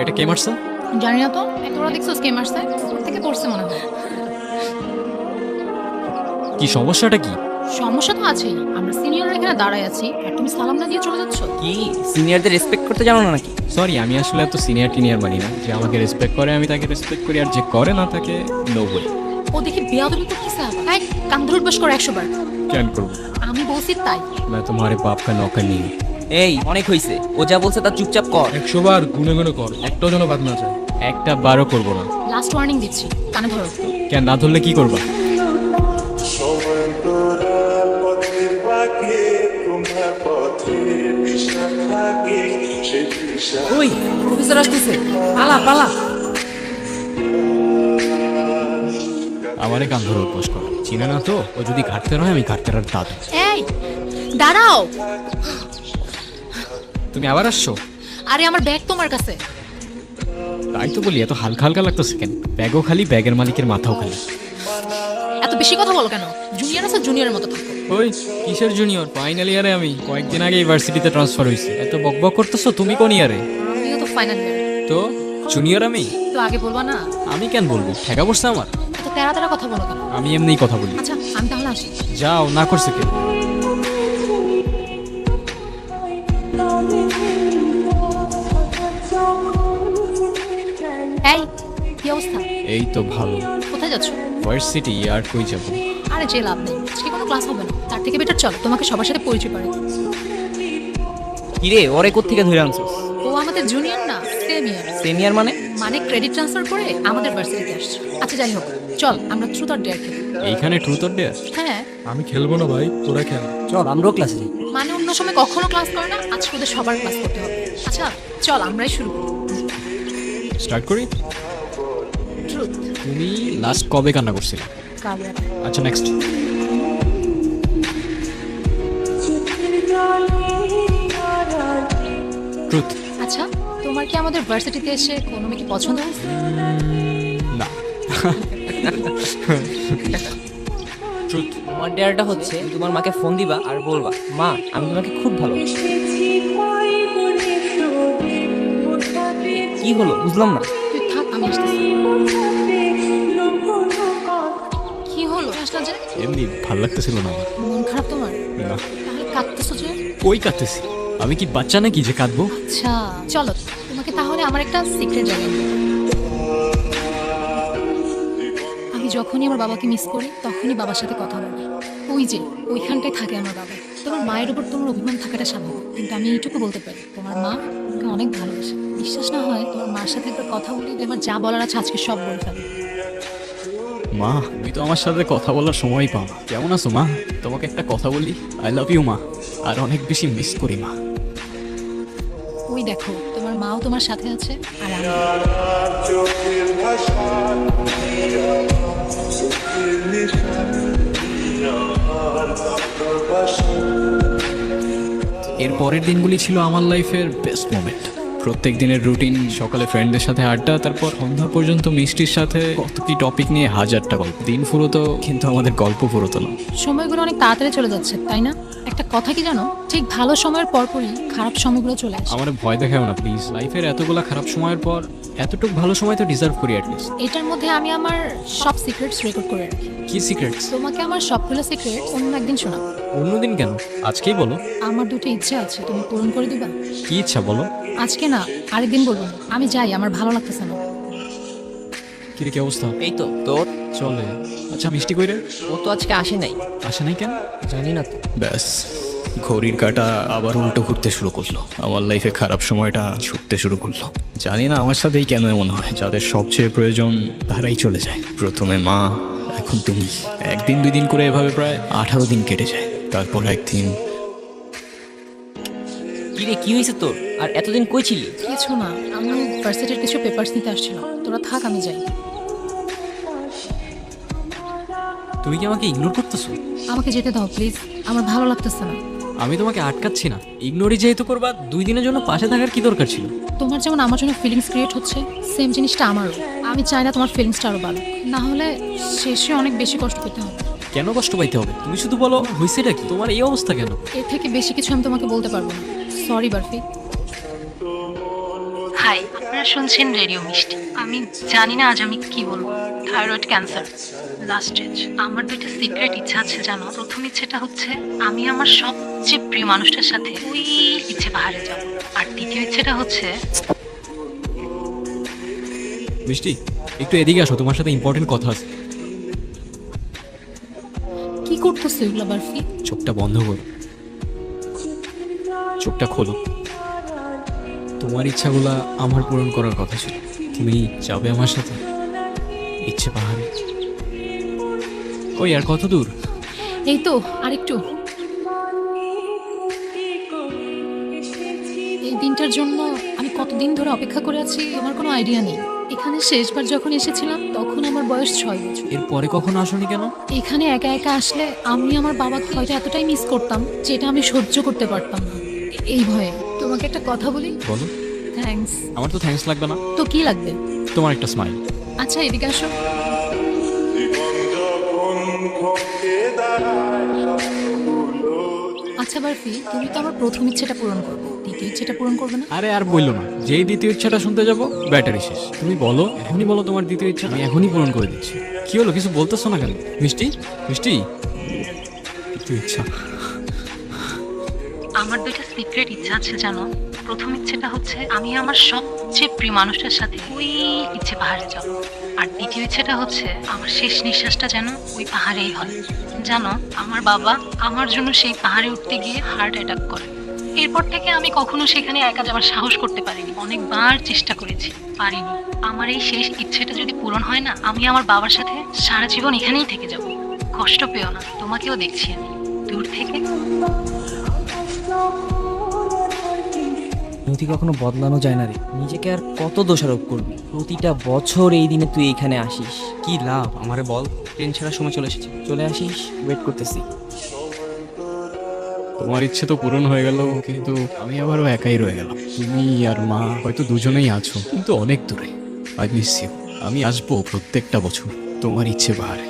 এটা কে মারছে? জানি না তো, তোরা দেখছিস কে মারছে? তোর থেকে পড়ছে মনে হয়। কি সমস্যাটা কি? সমস্যা তো আছেই, আমরা সিনিয়ররা এখানে দাঁড়ায় আছি আর তুমি সালাম না দিয়ে চলে যাচ্ছ। কি সিনিয়রদের রেসপেক্ট করতে জানো না নাকি? সরি, আমি আসলে এত সিনিয়র টিনিয়র মানি না। যে আমাকে রেসপেক্ট করে আমি তাকে রেসপেক্ট করি, আর যে করে না তাকে নো বলি। ও দেখি বেয়াদবি তো কিসে আবার, এই কান ধরে উঠবাস করো 100 বার। কেন করবো? আমি বলছি তাই। मैं तुम्हारे बाप का नौकर नहीं हूँ। এই অনেক হইছে, ও যা বলছে তা চুপচাপ কর। 100 বার গুনে গুনে কর, একটাও যেন বাদ না যায়। একটা বারও করবো না। লাস্ট ওয়ার্নিং দিচ্ছি, কানে ধরো। কেন না ধরলে কি করবা? সময় তোরা পথের বাঁকে তোমার পথে দিশা থাকে সে দিশা ওই প্রফেসর আসতেছে, পালা পালা। আমারে কান ধরে উপোস করো, চিনে না তো? ও যদি ঘাটতে হয় আমি ঘাটতে আর দাদু। এই দাঁড়াও। তুমি আবার আসছো? আরে আমার ব্যাগ তোমার কাছে। তাই তো বলি, এত হালকা হালকা লাগতেছে কেন? ব্যাগও খালি, ব্যাগের মালিকের মাথাও খালি। এত বেশি কথা বলো কেন? জুনিয়র আছে, জুনিয়রের মতো থাকো। ওই কিসের জুনিয়র? ফাইনাল ইয়ারে আমি, কয়েকদিন আগে ইউনিভার্সিটিতে ট্রান্সফার হয়েছি। এত বকবক করতেছো, তুমি কোন ইয়ারে? আমিও তো ফাইনাল ইয়ার। তো জুনিয়র আমি? তো আগে বলবা না? আমি কেন বলবো? ঠেকা পড়ছে আমার। এত তেরা তেরা কথা বলো কেন? আমি এমনিই কথা বলি। আচ্ছা আমি তাহলে আসি। যাও, না করছে কে? এই কি অবস্থা? এই তো ভালো। কোথায় যাচ্ছ? ভার্সিটি, আর কই যাবো? আরে যে লাভ নেই, আজকে কোনো ক্লাস হবে না। তার থেকে বেটার চলো তোমাকে সবার সাথে পরিচয় করে দিই। কিরে ওরে কোত্থেকে ধরে আনছিস? ও আমাদের জুনিয়র না, সেম ইয়ার। সিনিয়র মানে? মানে ক্রেডিট ট্রান্সফার করে আমাদের ভার্সিটিতে আসছে। আচ্ছা যাই হোক, চল আমরা ট্রুথ অর ডেয়ার খেলি। এইখানে ট্রুথ অর ডেয়ার? হ্যাঁ, আমি খেলবো না ভাই, তোরা খেল। চল আমরাও ক্লাসে যাই। মানে অন্য সময় কখনো ক্লাস করে না, আজকে ওদের সবার ক্লাস করতে হবে। আচ্ছা চল আমরাই শুরু করি। স্টার্ট করি। ট্রুথ। তুমি লাস্ট কবে কান্না করছিলে? কাব্য। আচ্ছা নেক্সট। ট্রুথ। আচ্ছা তোমার কি আমাদের ভার্সিটিতে এসে কোনো মেয়েকে পছন্দ হয়েছে? না। ট্রুথ। তোমার ডেয়ারটা হচ্ছে তোমার মাকে ফোন দিবা আর বলবা, মা আমি তোমাকে খুব ভালোবাসি। কি হলো বুঝলাম না। তুই থাক, আমি আসতেছি। কি হলো আসলা যে? এমনি ভাল লাগতেছিল না আমার। মন খারাপ তোমার? না। তাহলে কাঁদতেছো যে? কই কাঁদতেছি? আমি কি বাচ্চা নাকি যে কাঁদবো? আচ্ছা চলো তোমাকে তাহলে আমার একটা সিক্রেট জানাই। আমি যখনই আমার বাবাকে মিস করি তখনই বাবার সাথে কথা বলি। ওই যে ওইখানটায় থাকে আমার বাবা। তোমার মায়ের উপর তোমার অভিমান থাকাটা স্বাভাবিক, কিন্তু আমি এইটুকু বলতে পারি তোমার মা তোমাকে অনেক ভালোবাসে। বিশ্বাস না হয় তোমার মার সাথে একবার কথা বলি, আমার যা বলার আছে আজকে সব বলে ফেলো। মা, তুমি তো আমার সাথে কথা বলার সময় পাও না। কেমন আছো মা? তোমাকে একটা কথা বলি, আই লাভ ইউ মা। আর অনেক বেশি মিস করি মা। ওই দেখো তোমার মাও তোমার সাথে আছে আর আমি। চোখের ভাষা চোখের নিশান আমার ভালোবাসা এর পরের দিনগুলি ছিল আমার লাইফের বেস্ট মোমেন্ট। প্রত্যেক দিনের রুটিন, সকালে ফ্রেন্ডদের সাথে আড্ডা, তারপর সন্ধ্যা পর্যন্ত মিষ্টির সাথে কত কি টপিক নিয়ে হাজারটা গল্প। দিন ফুরোতো কিন্তু আমাদের গল্প ফুরোতো না। সময়গুলো অনেক তাড়াতাড়ি চলে যাচ্ছে তাই না? একটা কথা কি জানো, ঠিক ভালো সময়ের পরপরই খারাপ সময়গুলো চলে আসে। আমার ভয় দেখাও না প্লিজ। লাইফের এতগুলা খারাপ সময়ের পর এতটুকু ভালো সময় তো ডিজার্ভ করি অ্যাটলিস্ট। এটার মধ্যে আমি আমার সব সিক্রেটস রেকর্ড করে রাখি। কি সিক্রেটস? তোমাকে আমার সবগুলো সিক্রেট অন্য একদিন শোনাবো। অন্যদিন কেন? আজকেই বলো। আমার দুটো ইচ্ছা আছে, তুমি পূরণ করে দিবা? কি ইচ্ছা বলো? আজকে না, আরেকদিন বলবো। আমি যাই, আমার ভালো লাগতেছে না। কিরে কি অবস্থা? এই তো তোর। চলে। আচ্ছা মিষ্টি কইরে? ও তো আজকে আসে নাই। আসে নাই কেন? জানি না তো। ব্যাস, ঘড়ির কাঁটা আবার উল্টো ঘুরতে শুরু করলো। আমার লাইফে খারাপ সময়টা ছুটতে শুরু করলো। জানি না আমার সাথেই কেন এমন হয়। যাদের সবচেয়ে প্রয়োজন তারাই চলে যায়। প্রথমে মা, এখন তুমি। একদিন দুই দিন করে এভাবে প্রায় 18 দিন কেটে যায়। তারপর একদিন কিরে কি হয়েছে তোর? আর এতদিন কই ছিলি? কিছু না, আমি ভার্সিটির কিছু পেপারস নিতে আসছিলাম। তোরা থাক, আমি যাই। তুমি কি আমাকে ইগনোর করতেছো? আমাকে যেতে দাও প্লিজ, আমার ভালো লাগতেছে না। আমি তোমাকে আটকাচ্ছি না। ইগনোরই যেহেতু করবা, 2 দিনের জন্য পাশে থাকার কি দরকার ছিল? তোমার যেমন আমার জন্য ফিলিংস ক্রিয়েট হচ্ছে, সেম জিনিসটা আমারও। আমি চাই না তোমার ফিলিংসটা আরও ভালো, না হলে শেষে অনেক বেশি কষ্ট পেতে হবে। কেন কষ্ট পাইতে হবে? তুমি শুধু বলো হয়েছেটা কি, তোমার এই অবস্থা কেন? এর থেকে বেশি কিছু আমি তোমাকে বলতে পারবো না। সরি বারফি। হাই, হাই, আপনারা শুনছেন রেডিও মিষ্টি। আমি জানি না আজ আমি কি বলবো। Thyroid cancer last stage. আমার দুইটা সিক্রেট ইচ্ছা আছে জানো। প্রথম ইচ্ছেটা হচ্ছে আমি আমার সবচেয়ে প্রিয় মানুষটার সাথে ওই ইচ্ছে পাহাড়ে যাব। আর দ্বিতীয় ইচ্ছেটা হচ্ছে মিষ্টি, একটু এদিকে আসো, তোমার সাথে ইম্পর্টেন্ট কথা আছে। কি করতেছো এগুলা বারফি? চোখটা বন্ধ করো, চোখটা খোলো। তোমার ইচ্ছাগুলা আমার পূরণ করার কথা ছিল। তুমি যাবে আমার সাথে ইচ্ছে পাহাড়ে? ওই আর কত দূর? এই তো আরেকটু। এই দিনটার জন্য আমি কতদিন ধরে অপেক্ষা করে আছি আমার কোনো আইডিয়া নেই। এখানে শেষবার যখন এসেছিলাম তখন আমার বয়স 6 বছর। এরপরে কখনো আসোনি কেন? এখানে একা একা আসলে আমি আমার বাবাকে হয়তো এতটাই মিস করতাম যেটা আমি সহ্য করতে পারতাম না। এই ভয়ে তোমাকে একটা কথা বলি। বলো। থ্যাঙ্কস। আমার তো থ্যাঙ্কস লাগবে না, তো কি লাগবে? তোমার একটা স্মাইল। আচ্ছা এদিকে আসো। জীবন যখন ঘটে দাঁড়ায় স্বপ্নগুলো আচ্ছা বারফি, তুমি তো আমার প্রথম ইচ্ছেটা পূরণ করবে, দ্বিতীয় ইচ্ছেটা পূরণ করবে না? আরে আর বললো না, যেই দ্বিতীয় ইচ্ছাটা শুনতে যাবো ব্যাটারি শেষ। তুমি বলো, এখনই বলো তোমার দ্বিতীয় ইচ্ছা, আমি এখনই পূরণ করে দিচ্ছি। কি হলো, কিছু বলতেছো না কেন? মিষ্টি মিষ্টি, দ্বিতীয় ইচ্ছা। আমার দুইটা সিক্রেট ইচ্ছা আছে জানো। প্রথম ইচ্ছেটা হচ্ছে আমি আমার সবচেয়ে প্রিয় মানুষটার সাথে ওই ইচ্ছে পাহাড়ে যাব। আর দ্বিতীয় ইচ্ছেটা হচ্ছে আমার শেষ নিঃশ্বাসটা যেন ওই পাহাড়েই হয়। জানো, আমার বাবা আমার জন্য সেই পাহাড়ে উঠতে গিয়ে হার্ট অ্যাটাক করে। এরপর থেকে আমি কখনো সেখানে একা যাওয়ার সাহস করতে পারিনি। অনেকবার চেষ্টা করেছি, পারিনি। আমার এই শেষ ইচ্ছেটা যদি পূরণ হয় না, আমি আমার বাবার সাথে সারা জীবন এখানেই থেকে যাব। কষ্ট পেও না, তোমাকেও দেখছি আমি দূর থেকে। নথি কখনো বদলানো যায় না রে। নিজেকে আর কত দোষারোপ করবি? প্রতিটা বছর এই দিনে তুই এখানে আসিস, কি লাভ? আমারে বল। ট্রেন ছাড়ার সময় চলে এসেছে, চলে আসিস, ওয়েট করতেছি। তোমার ইচ্ছে তো পূরণ হয়ে গেল, কিন্তু আমি আবারও একাই রয়ে গেলাম। তুমি আর মা হয়তো দুজনেই আছো, কিন্তু অনেক দূরে। I miss you. আমি আসবো প্রত্যেকটা বছর তোমার ইচ্ছে পাহাড়ে।